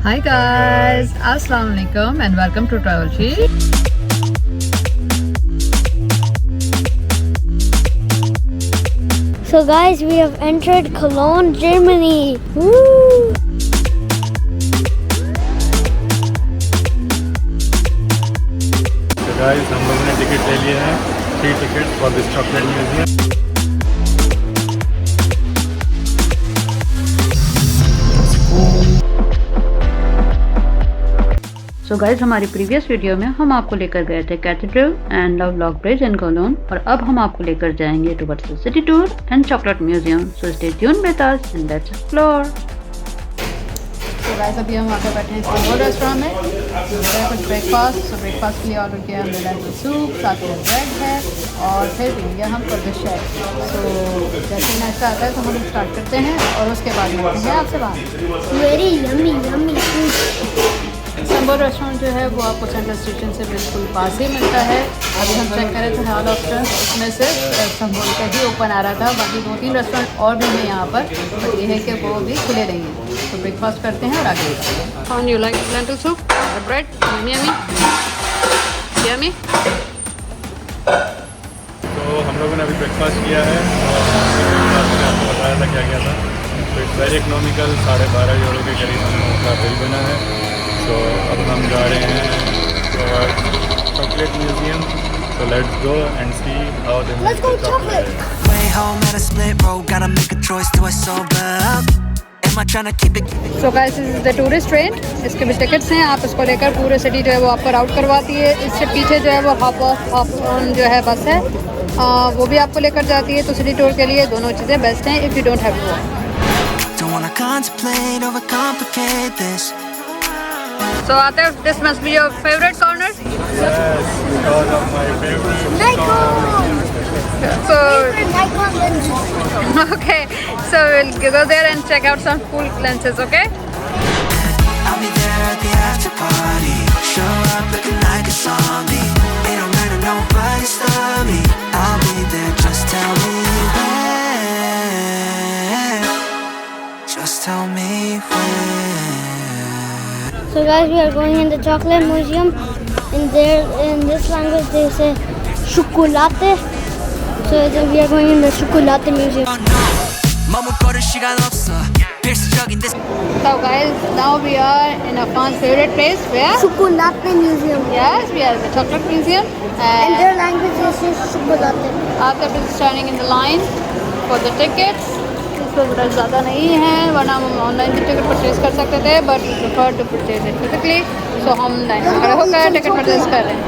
Hi guys, Assalamu alaikum and welcome to Travelsheesh. So guys, we have entered Cologne, Germany. Woo! So guys, हम लोगों ने ticket ले लिए हैं 3 tickets for this chocolate museum. So guys हमारी previous video में हम आपको लेकर गए थे cathedral and love lock bridge in Cologne और अब हम आपको लेकर जाएंगे towards the city tour and chocolate museum. So stay tune with us and let's explore. तो गाइस अभी हम वहाँ पे बैठे हैं इस्तांबुल रेस्टोरेंट में. कुछ ब्रेकफास्ट. सो ब्रेकफास्ट के लिए ऑर्डर किया हमने लेंटिल सूप, साथ में ब्रेड है और फिर पियेंगे हम शेक. सो जैसे नाश्ता आता है तो हम स्टार्ट करते हैं और उसके बाद मिलते हैं आपसे बात. Very yummy, yummy food. Istanbul restaurant जो है वो आपको सेंट्रल स्टेशन से बिल्कुल पास ही मिलता है. अभी हम चेक करें तो हाल ऑप्शन उसमें से इस्तांबुल का ही ओपन आ रहा था. बाकी 2-3 रेस्टोरेंट और भी हैं यहाँ पर, बट ये है कि वो भी खुले नहीं हैं. तो ब्रेकफास्ट करते हैं और आगे बढ़ते हैं. How you like lentil soup? The bread? Yummy? Yummy? तो हम लोगों ने अभी ब्रेकफास्ट किया है और आपको बताया था क्या क्या था. तो इट्स वेरी इकोनॉमिकल. 12.5 यूरो के करीब हम लोगों का बिल बना है. तो अब हम जा रहे हैं chocolate museum. So let's go and see how they make the chocolate. Way home at a split road, gotta make a choice. Do I sober up? Am I trying to keep it? So guys this is the tourist train. इसके भी tickets हैं. आप इसको लेकर पूरे city जो है वो आपको राउट करवाती है. इससे पीछे जो है वो हॉप ऑन जो है बस है, वो भी आपको लेकर जाती है. तो सिटी टूर के लिए दोनों चीज़ें बेस्ट हैं if you don't have to walk. Don't wanna contemplate, overcomplicate this. So Atif, this must be your favorite corner. Yes, because of my favorite. Nikon! So Nikon lenses. okay, so we'll go there and check out some cool lenses. Okay. I'll be there at the after party. Show up looking like a zombie. It don't matter, nobody stop me. I'll be there, just tell me when. Just tell me when. So guys, we are going in the chocolate museum. In this language they say chocolate. So we are going in the chocolate museum. 머뭇거릴 시간 없어. 필수적인 this. So guys, now we are in Afan's favorite place. Where? Chocolate museum. Yes, we are in the chocolate museum. In their language they say chocolate. Atif is standing in the line for the tickets. इसमें rush ज़्यादा नहीं है, वरना हम online भी ticket purchase कर सकते थे, but we prefer to purchase it physically. So हम लाइन में खड़े होकर टिकट परचेज कर रहे हैं.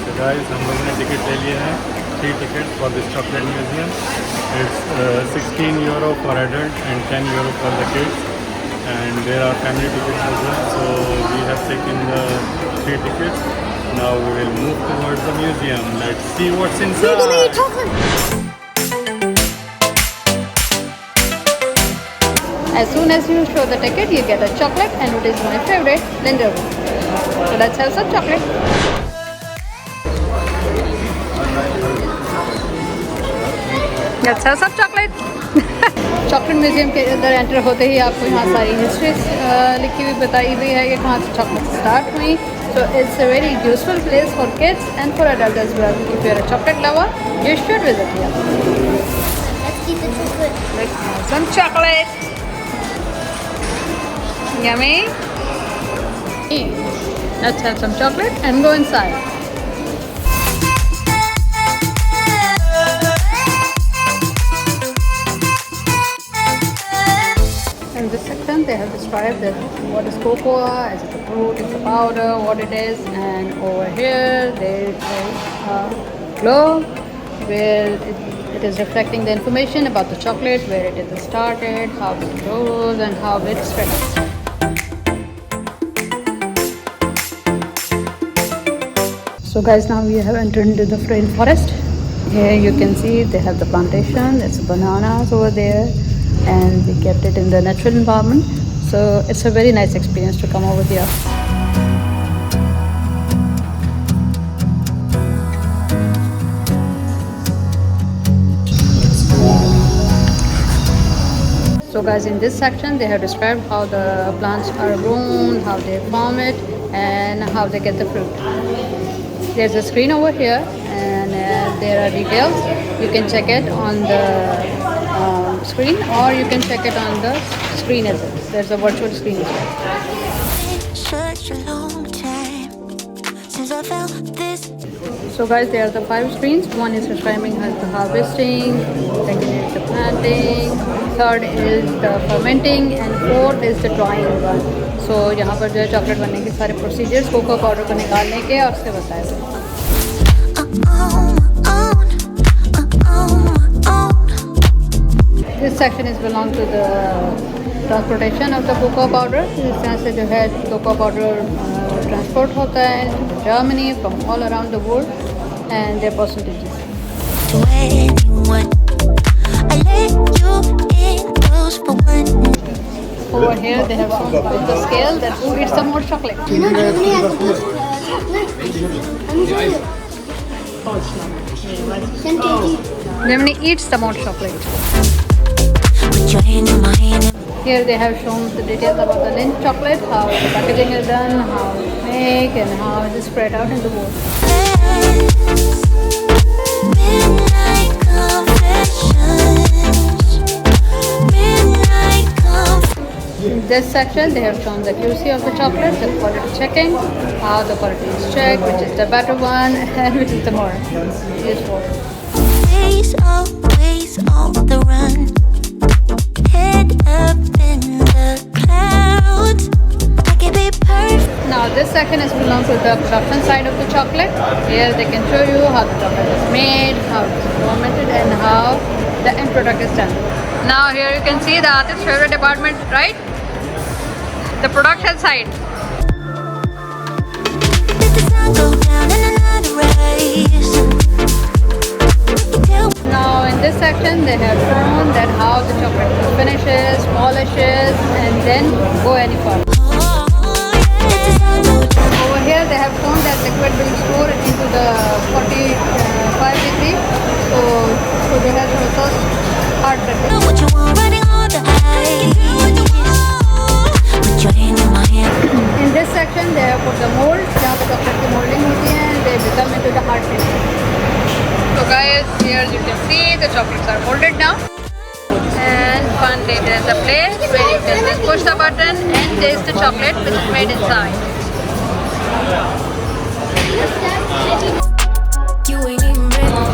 So guys, हम लोगों ने टिकट ले लिए हैं 3 tickets for this chocolate museum. It's 16 euro for adult and 10 euro for the kids. And there are family tickets as well. So we have taken the 3 tickets. Now we will move towards the museum. Let's see what's inside. We're gonna eat chocolate. As soon as you show the ticket, you get a chocolate, and it is my favorite, Lindt. So let's have some chocolate. Let's have some chocolate. Chocolate museum के अंदर enter होते ही आपको यहाँ सारी history लिखी हुई बताई हुई है कि कहाँ से चॉकलेट स्टार्ट हुई. So it's a very useful place for kids and for adults as well. If you're a chocolate lover, you should visit here. Let's eat the chocolate. Let's have some chocolate. Yummy. Let's have some chocolate and go inside. In this section, they have described that what is cocoa, is it a fruit, it's a powder, what it is, and over here there is a globe where it is reflecting the information about the chocolate, where it is started, how it grows, and how it spreads. So guys, now we have entered into the rainforest. Here you can see they have the plantation, it's bananas over there, and we kept it in the natural environment. So it's a very nice experience to come over here. So guys, in this section they have described how the plants are grown, how they farm it, and how they get the fruit. There's a screen over here, and there are details. You can check it on the screen, or you can check it on the screen as well. There's a virtual screen as well. Such a long time since I felt this. So guys, there are the 5 screens. One is describing the harvesting, second is the planting, third is the fermenting, and fourth is the drying one. So यहाँ पर जो है chocolate बनने के सारे procedures, cocoa powder को निकालने के और उससे बताया गया. This section is belong to the transportation of the cocoa powder. इस तरह से जो है cocoa powder transport होता है to Germany from all around the world, and their percentages. Over here they have shown with the scale that who eats some more chocolate. Germany eats the more chocolate. Here they have shown the details about the Lindt chocolate, how the packaging is done, how it's made, and how it is spread out in the world. In this section they have shown the QC of the chocolate, the quality checking, how the quality is checked, which is the better one and which is the more useful. Always on the run. Head up in the clouds. I can be perfect. Now this section is belong to the production side of the chocolate. Here they can show you how the chocolate is made, how it is fermented, and how the end product is done. Now here you can see the artist's favorite department, right? The production side. Let the sun go down in another race. Now in this section they have shown that how the chocolate finishes, polishes, and then go any further. Over here they have shown that liquid will store into the 45 degree. So they have shown first hard setting. What you want, running on the high. Put your hand in my hand. In this section they have put the mold, जहाँ पे chocolate की molding होती है, they become into the hard setting. So guys, here you can see the chocolates are molded now, and finally there's a place where you can just push the button and taste the chocolate which is made inside.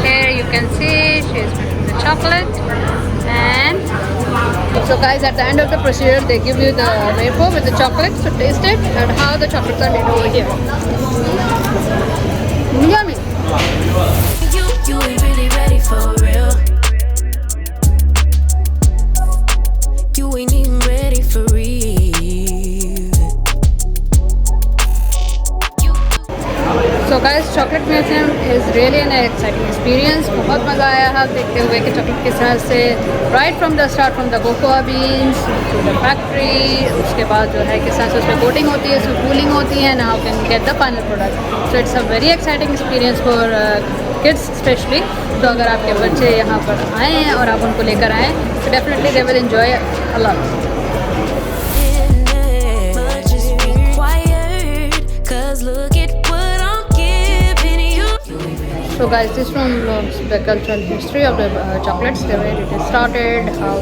Here you can see she is making the chocolate, and so guys, at the end of the procedure they give you the wafer with the chocolate, so taste it and how the chocolates are made over here. Yummy! You ain't really ready for real. You ain't even ready for real. So guys, Chocolate Museum is really an exciting experience. बहुत मज़ा आया है देखते हुए कि chocolate किस तरह से right from the start, from the cocoa beans to the factory, उसके बाद जो है किस तरह से उसमें coating होती है, उसमें cooling होती है, and how can get the final product. So it's a very exciting experience for kids especially. तो अगर आपके बच्चे यहाँ पर आएँ और आप उनको लेकर आएँ, so definitely they will enjoy a lot. But just be quiet, 'cause look at what I'm giving you. So guys, this room belongs to the cultural history of the chocolates, the way it is started, how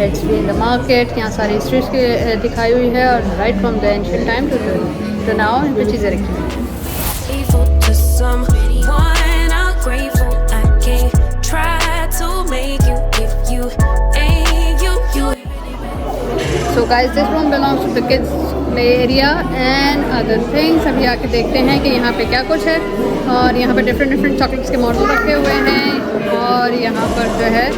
it's been in the market. यहाँ सारी histories की दिखाई हुई है, और right from the ancient time to now, which is रखी हुई है. Evil to someone, I'm grateful I can't try to make you if you ain't you. So guys, this room belongs to the kids play area and other things. अभी आके देखते हैं कि यहाँ पे क्या कुछ है, और यहाँ पे different chocolates के मॉडल रखे हुए हैं, और यहाँ पर जो है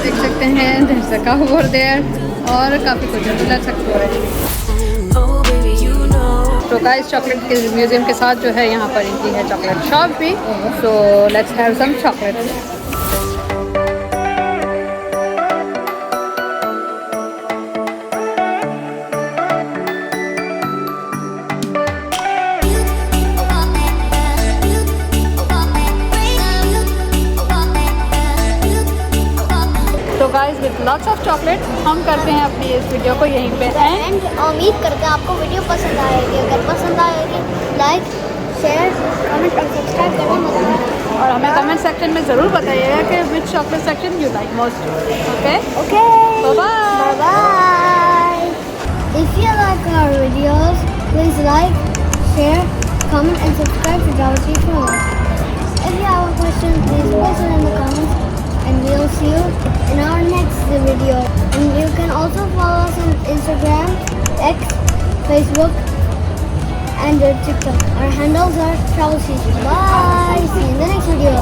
देख सकते हैं there's a cow over there, और काफ़ी कुछ है, let's explore it. Oh baby, you know. तो गाइस, चॉकलेट के म्यूजियम के साथ जो है यहाँ पर इनकी है चॉकलेट शॉप भी. So let's have some chocolate. guys with lots of chocolate. हम करते हैं अपनी इस वीडियो को यहीं पे एंड उम्मीद करते हैं आपको वीडियो पसंद आएगी। अगर पसंद आएगी लाइक शेयर कमेंट और सब्सक्राइब करना मत भूलिए। और हमें कमेंट सेक्शन में ज़रूर बताइएगा कि which chocolate section you like most. Okay okay bye bye. If you like our videos, please like, share, comment and subscribe to Travelsheesh for more. If you have a question, please post it in the comments and we'll see you in our next video. And you can also follow us on Instagram, X, Facebook and TikTok. Our handles are Travelsheesh. Bye. See you in the next video.